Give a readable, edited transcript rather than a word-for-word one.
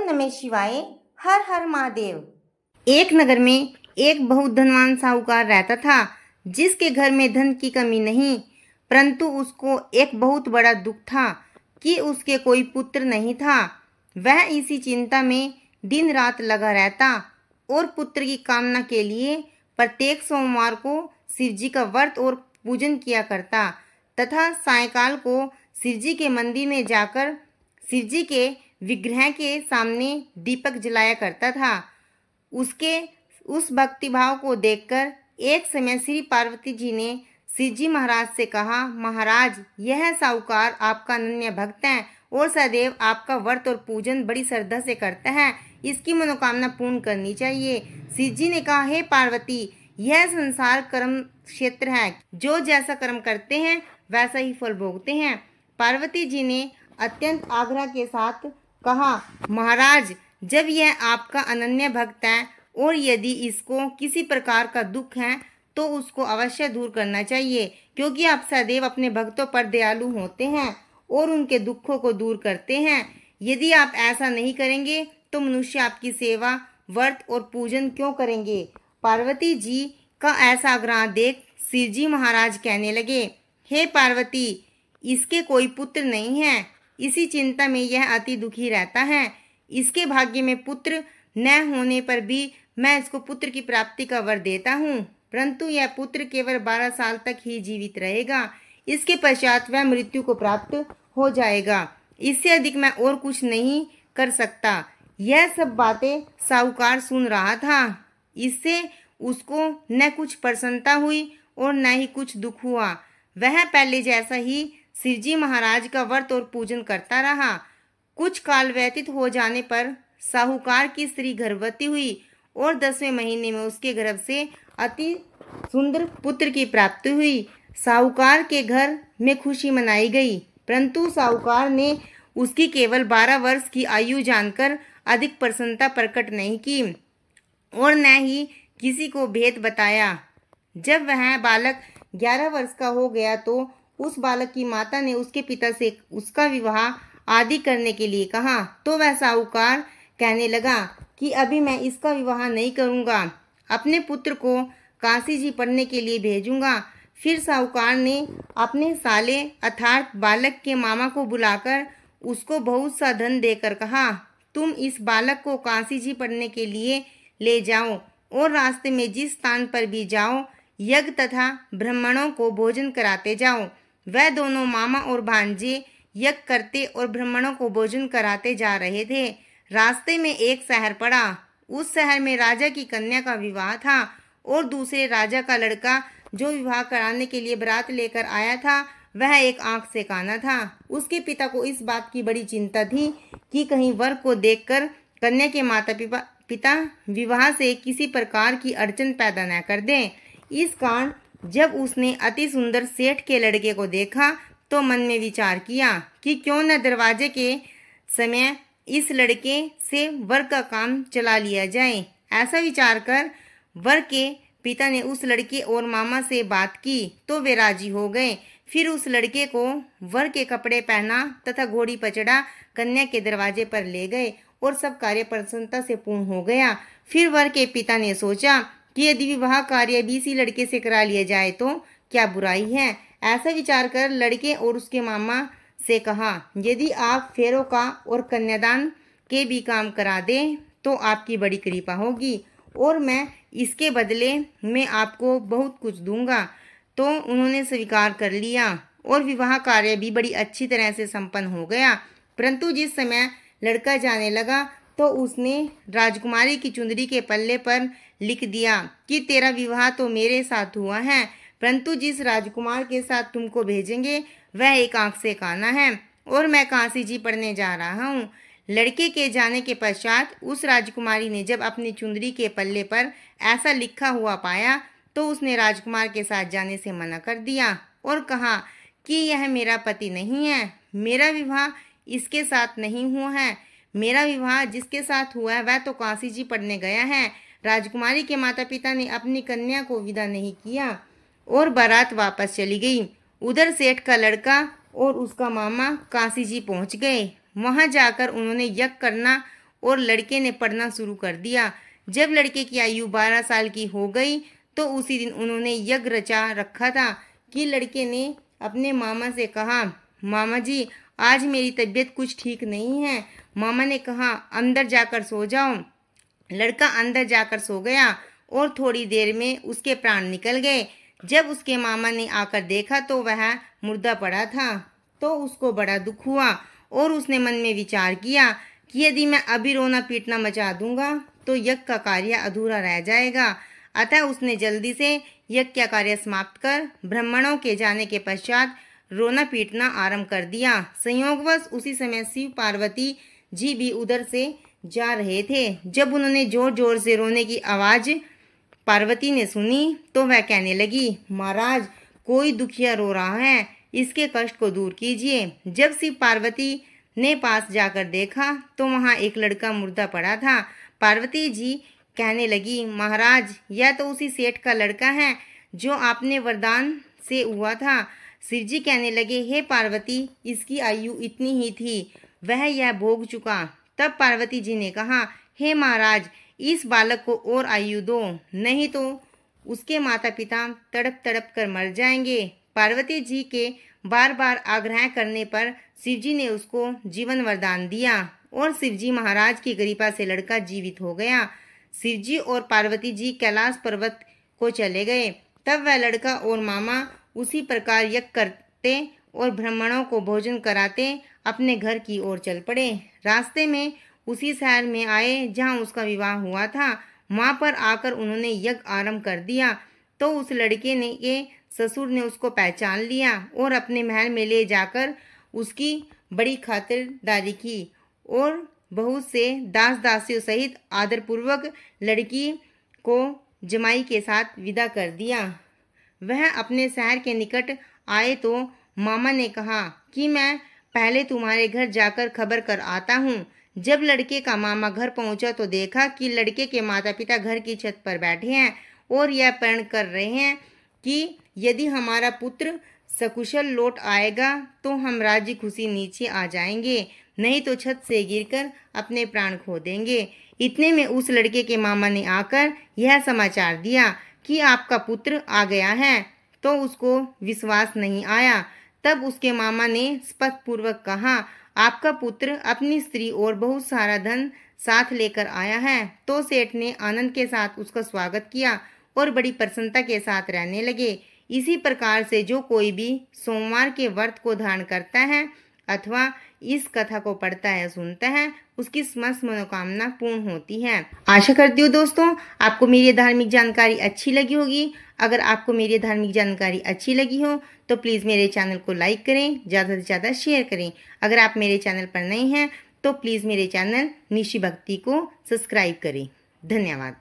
ओम नमः शिवाय। हर हर महादेव। एक नगर में एक बहुत धनवान साहूकार रहता था, जिसके घर में धन की कमी नहीं, परंतु उसको एक बहुत बड़ा दुख था कि उसके कोई पुत्र नहीं था। वह इसी चिंता में दिन रात लगा रहता और पुत्र की कामना के लिए प्रत्येक सोमवार को शिव जी का व्रत और पूजन किया करता तथा सायंकाल को शिव जी के मंदिर में जाकर शिव जी के विग्रह के सामने दीपक जलाया करता था। उसके उस भक्तिभाव को देखकर एक समय श्री पार्वती जी ने शिव जी महाराज से कहा, महाराज, यह साहूकार आपका अनन्य भक्त है और सदैव आपका व्रत और पूजन बड़ी श्रद्धा से करता है, इसकी मनोकामना पूर्ण करनी चाहिए। शिव जी ने कहा, हे पार्वती, यह संसार कर्म क्षेत्र है, जो जैसा कर्म करते हैं वैसा ही फल भोगते हैं। पार्वती जी ने अत्यंत आग्रह के साथ कहा, महाराज, जब यह आपका अनन्य भक्त है और यदि इसको किसी प्रकार का दुख है तो उसको अवश्य दूर करना चाहिए, क्योंकि आप सदैव अपने भक्तों पर दयालु होते हैं और उनके दुखों को दूर करते हैं। यदि आप ऐसा नहीं करेंगे तो मनुष्य आपकी सेवा, व्रत और पूजन क्यों करेंगे। पार्वती जी का ऐसा आग्रह देख शिव जी महाराज कहने लगे, हे पार्वती, इसके कोई पुत्र नहीं है, इसी चिंता में यह अति दुखी रहता है। इसके भाग्य में पुत्र न होने पर भी मैं इसको पुत्र की प्राप्ति का वर देता हूँ, परंतु यह पुत्र केवल 12 साल तक ही जीवित रहेगा। इसके पश्चात वह मृत्यु को प्राप्त हो जाएगा। इससे अधिक मैं और कुछ नहीं कर सकता। यह सब बातें साहूकार सुन रहा था। इससे उसको न कुछ प्रसन्नता हुई और न ही कुछ दुख हुआ। वह पहले जैसा ही शिव जी महाराज का व्रत और पूजन करता रहा। कुछ काल व्यतीत हो जाने पर साहूकार की स्त्री गर्भवती हुई और 10वें महीने में उसके गर्भ से अति सुंदर पुत्र की प्राप्ति हुई। साहूकार के घर में खुशी मनाई गई, परंतु साहूकार ने उसकी केवल 12 वर्ष की आयु जानकर अधिक प्रसन्नता प्रकट नहीं की और न ही किसी को भेद बताया। जब वह बालक 11 वर्ष का हो गया तो उस बालक की माता ने उसके पिता से उसका विवाह आदि करने के लिए कहा, तो वह साहूकार कहने लगा कि अभी मैं इसका विवाह नहीं करूंगा, अपने पुत्र को काशी जी पढ़ने के लिए भेजूंगा। फिर साहूकार ने अपने साले अर्थात बालक के मामा को बुलाकर उसको बहुत सा धन देकर कहा, तुम इस बालक को काशी जी पढ़ने के लिए ले जाओ और रास्ते में जिस स्थान पर भी जाओ यज्ञ तथा ब्राह्मणों को भोजन कराते जाओ। वह दोनों मामा और भांजे यज्ञ करते और ब्राह्मणों को भोजन कराते जा रहे थे। रास्ते में एक शहर पड़ा। उस शहर में राजा की कन्या का विवाह था और दूसरे राजा का लड़का जो विवाह कराने के लिए बारात लेकर आया था वह एक आंख से काना था। उसके पिता को इस बात की बड़ी चिंता थी कि कहीं वर को देखकर कन्या के माता पिता विवाह से किसी प्रकार की अड़चन पैदा न कर दें। इस कारण जब उसने अति सुंदर सेठ के लड़के को देखा तो मन में विचार किया कि क्यों न दरवाजे के समय इस लड़के से वर का काम चला लिया जाए। ऐसा विचार कर वर के पिता ने उस लड़के और मामा से बात की तो वे राजी हो गए। फिर उस लड़के को वर के कपड़े पहना तथा घोड़ी पर चढ़ा कन्या के दरवाजे पर ले गए और सब कार्य प्रसन्नता से पूर्ण हो गया। फिर वर के पिता ने सोचा कि यदि विवाह कार्य भी इसी लड़के से करा लिया जाए तो क्या बुराई है। ऐसा विचार कर लड़के और उसके मामा से कहा, यदि आप फेरों का और कन्यादान के भी काम करा दें तो आपकी बड़ी कृपा होगी और मैं इसके बदले में आपको बहुत कुछ दूंगा। तो उन्होंने स्वीकार कर लिया और विवाह कार्य भी बड़ी अच्छी तरह से संपन्न हो गया। परंतु जिस समय लड़का जाने लगा तो उसने राजकुमारी की चुंदरी के पल्ले पर लिख दिया कि तेरा विवाह तो मेरे साथ हुआ है, परंतु जिस राजकुमार के साथ तुमको भेजेंगे वह एक आंख से काना है और मैं काशी जी पढ़ने जा रहा हूँ। लड़के के जाने के पश्चात उस राजकुमारी ने जब अपनी चुंदरी के पल्ले पर ऐसा लिखा हुआ पाया तो उसने राजकुमार के साथ जाने से मना कर दिया और कहा कि यह मेरा पति नहीं है, मेरा विवाह इसके साथ नहीं हुआ है। मेरा विवाह जिसके साथ हुआ है वह तो काशी जी पढ़ने गया है। राजकुमारी के माता पिता ने अपनी कन्या को विदा नहीं किया और बारात वापस चली गई। उधर सेठ का लड़का और उसका मामा काशी जी पहुंच गए। वहां जाकर उन्होंने यज्ञ करना और लड़के ने पढ़ना शुरू कर दिया। जब लड़के की आयु 12 साल की हो गई तो उसी दिन उन्होंने यज्ञ रचा रखा था कि लड़के ने अपने मामा से कहा, मामा जी आज मेरी तबीयत कुछ ठीक नहीं है। मामा ने कहा, अंदर जाकर सो जाओ। लड़का अंदर जाकर सो गया और थोड़ी देर में उसके प्राण निकल गए। जब उसके मामा ने आकर देखा तो वह मुर्दा पड़ा था तो उसको बड़ा दुख हुआ और उसने मन में विचार किया कि यदि मैं अभी रोना पीटना मचा दूंगा तो यज्ञ का कार्य अधूरा रह जाएगा। अतः उसने जल्दी से यज्ञ का कार्य समाप्त कर ब्राह्मणों के जाने के पश्चात रोना पीटना आरंभ कर दिया। संयोगवश उसी समय शिव पार्वती जी भी उधर से जा रहे थे। जब उन्होंने जोर जोर से रोने की आवाज पार्वती ने सुनी तो वह कहने लगी, महाराज कोई दुखिया रो रहा है, इसके कष्ट को दूर कीजिए। जब शिव पार्वती ने पास जाकर देखा तो वहां एक लड़का मुर्दा पड़ा था। पार्वती जी कहने लगी, महाराज यह तो उसी सेठ का लड़का है जो आपने वरदान से हुआ था। शिव जी कहने लगे, हे पार्वती इसकी आयु इतनी ही थी, वह यह भोग चुका। तब पार्वती जी ने कहा, हे महाराज इस बालक को और आयु दो, नहीं तो उसके माता पिता तड़प तड़प कर मर जाएंगे। पार्वती जी के बार बार आग्रह करने पर शिवजी ने उसको जीवन वरदान दिया और शिवजी महाराज की कृपा से लड़का जीवित हो गया। शिवजी और पार्वती जी कैलाश पर्वत को चले गए। तब वह लड़का और मामा उसी प्रकार यज्ञ करते और ब्राह्मणों को भोजन कराते अपने घर की ओर चल पड़े। रास्ते में उसी शहर में आए जहां उसका विवाह हुआ था। वहां पर आकर उन्होंने यज्ञ आरंभ कर दिया तो उस लड़के ने के ससुर ने उसको पहचान लिया और अपने महल में ले जाकर उसकी बड़ी खातिरदारी की और बहुत से दास दासियों सहित आदरपूर्वक लड़की को जमाई के साथ विदा कर दिया। वह अपने शहर के निकट आए तो मामा ने कहा कि मैं पहले तुम्हारे घर जाकर खबर कर आता हूँ। जब लड़के का मामा घर पहुंचा तो देखा कि लड़के के माता पिता घर की छत पर बैठे हैं और यह प्रण कर रहे हैं कि यदि हमारा पुत्र सकुशल लौट आएगा तो हम राजी खुशी नीचे आ जाएंगे, नहीं तो छत से गिरकर अपने प्राण खो देंगे। इतने में उस लड़के के मामा ने आकर यह समाचार दिया कि आपका पुत्र आ गया है, तो उसको विश्वास नहीं आया। तब उसके मामा ने स्पष्टपूर्वक कहा, आपका पुत्र अपनी स्त्री और बहुत सारा धन साथ लेकर आया है। तो सेठ ने आनंद के साथ उसका स्वागत किया और बड़ी प्रसन्नता के साथ रहने लगे। इसी प्रकार से जो कोई भी सोमवार के व्रत को धारण करता है अथवा इस कथा को पढ़ता है सुनता है उसकी समस्त मनोकामना पूर्ण होती है। आशा करती हूँ दोस्तों आपको मेरी धार्मिक जानकारी अच्छी लगी होगी। अगर आपको मेरी धार्मिक जानकारी अच्छी लगी हो तो प्लीज़ मेरे चैनल को लाइक करें, ज़्यादा से ज़्यादा शेयर करें। अगर आप मेरे चैनल पर नए हैं तो प्लीज़ मेरे चैनल निशी भक्ति को सब्सक्राइब करें। धन्यवाद।